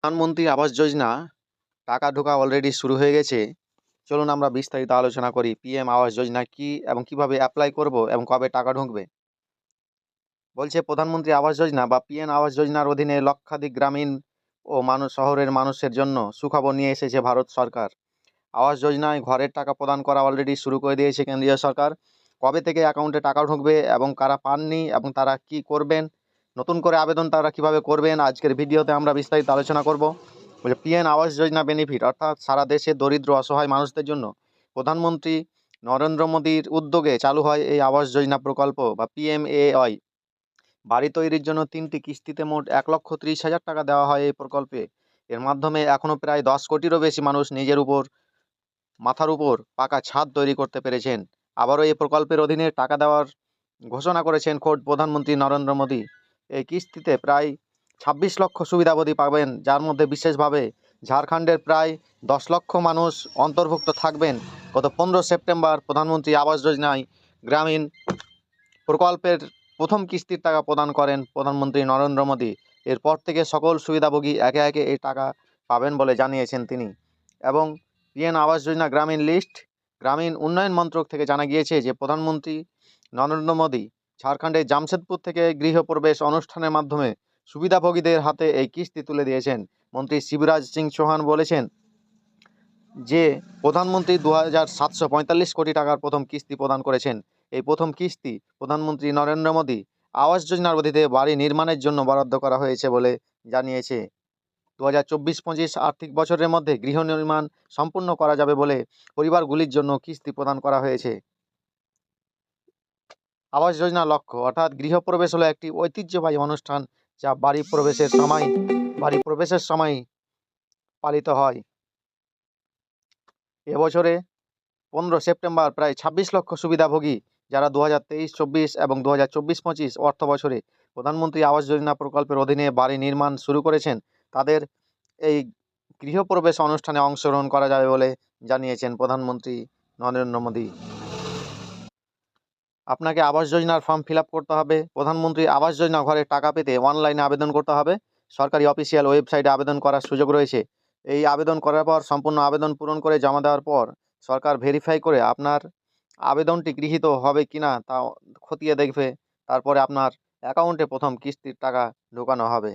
প্রধানমন্ত্রী আবাস যোজনা টাকা ঢোকা অলরেডি শুরু হয়ে গেছে। চলুন আমরা বিস্তারিত আলোচনা করি পিএম আবাস যোজনা কি এবং কিভাবে অ্যাপ্লাই করব এবং কবে টাকা ঢুকবে। বলছে প্রধানমন্ত্রী আবাস যোজনা বা পিএম আবাস যোজনার অধীনে লক্ষাধিক গ্রামীণ ও শহরের মানুষের জন্য সুখবর নিয়ে এসেছে ভারত সরকার। আবাস যোজনায় ঘরের টাকা প্রদান করা অলরেডি শুরু করে দিয়েছে কেন্দ্রীয় সরকার। কবে থেকে অ্যাকাউন্টে টাকা ঢুকবে এবং কারা পাননি এবং তারা কি করবেন, নতুন করে আবেদন তারা কিভাবে করবেন, আজকের ভিডিওতে আমরা বিস্তারিত আলোচনা করব। বলে পিএম আবাস যোজনা বেনিফিট অর্থাৎ সারা দেশে দরিদ্র অসহায় মানুষদের জন্য প্রধানমন্ত্রী নরেন্দ্র মোদীর উদ্যোগে চালু হয় এই আবাস যোজনা প্রকল্প বা পিএমএওয়াই। বাড়ি তৈরির জন্য ৩টি কিস্তিতে মোট ১,৩০,০০০ টাকা দেওয়া হয় এই প্রকল্পে। এর মাধ্যমে এখনও প্রায় ১০ কোটিরও বেশি মানুষ নিজের মাথার উপর পাকা ছাদ তৈরি করতে পেরেছেন। আবারও এই প্রকল্পের অধীনে টাকা দেওয়ার ঘোষণা করেছেন খোদ প্রধানমন্ত্রী নরেন্দ্র মোদী। এই কিস্তিতে প্রায় ২৬ লক্ষ সুবিধাভোগী পাবেন, যার মধ্যে বিশেষভাবে ঝাড়খণ্ডের প্রায় ১০ লক্ষ মানুষ অন্তর্ভুক্ত থাকবেন। গত ১৫ সেপ্টেম্বর প্রধানমন্ত্রী আবাস যোজনায় গ্রামীণ প্রকল্পের প্রথম কিস্তির টাকা প্রদান করেন প্রধানমন্ত্রী নরেন্দ্র মোদী। এরপর থেকে সকল সুবিধাভোগী একে একে এই টাকা পাবেন বলে জানিয়েছেন তিনি। এবং পিএম আবাস যোজনা গ্রামীণ লিস্ট, গ্রামীণ উন্নয়ন মন্ত্রক থেকে জানা গিয়েছে যে প্রধানমন্ত্রী নরেন্দ্র মোদী ঝাড়খণ্ডের জামশেদপুর থেকে গৃহপ্রবেশ অনুষ্ঠানের মাধ্যমে সুবিধাভোগীদের হাতে এই কিস্তি তুলে দিয়েছেন। মন্ত্রী শিবরাজ সিং চৌহান বলেছেন যে প্রধানমন্ত্রী ২,৭৪৫ কোটি টাকার প্রথম কিস্তি প্রদান করেছেন। এই প্রথম কিস্তি প্রধানমন্ত্রী নরেন্দ্র মোদী আবাস যোজনার অধীনে বাড়ি নির্মাণের জন্য বরাদ্দ করা হয়েছে বলে জানিয়েছে। ২০২৪-২৫ আর্থিক বছরের মধ্যে গৃহ নির্মাণ সম্পূর্ণ করা যাবে বলে পরিবারগুলির জন্য কিস্তি প্রদান করা হয়েছে। আবাস যোজনার লক্ষ্য অর্থাৎ গৃহপ্রবেশ হলো একটি ঐতিহ্যবাহী অনুষ্ঠান যা বাড়ি প্রবেশের সময় পালিত হয়। এবছরে ১৫ সেপ্টেম্বর প্রায় ২৬ লক্ষ সুবিধাভোগী যারা ২০২৩-২৪ এবং ২০২৪-২৫ অর্থ বছরে প্রধানমন্ত্রী আবাস যোজনা প্রকল্পের অধীনে বাড়ি নির্মাণ শুরু করেছেন, তাদের এই গৃহপ্রবেশ অনুষ্ঠানে অংশগ্রহণ করা যাবে বলে জানিয়েছেন প্রধানমন্ত্রী নরেন্দ্র মোদী। আপনাকে আবাস যোজনার ফর্ম ফিল আপ করতে হবে। প্রধানমন্ত্রী আবাস যোজনা ঘরের টাকা পেতে অনলাইনে আবেদন করতে হবে। সরকারি অফিসিয়াল ওয়েবসাইটে আবেদন করার সুযোগ রয়েছে। এই আবেদন করার পর সম্পূর্ণ আবেদন পূরণ করে জমা দেওয়ার পর সরকার ভেরিফাই করে আপনার আবেদনটি গৃহীত হবে কিনা তা খতিয়ে দেখবে। তারপরে আপনার অ্যাকাউন্টে প্রথম কিস্তির টাকা ঢোকানো হবে।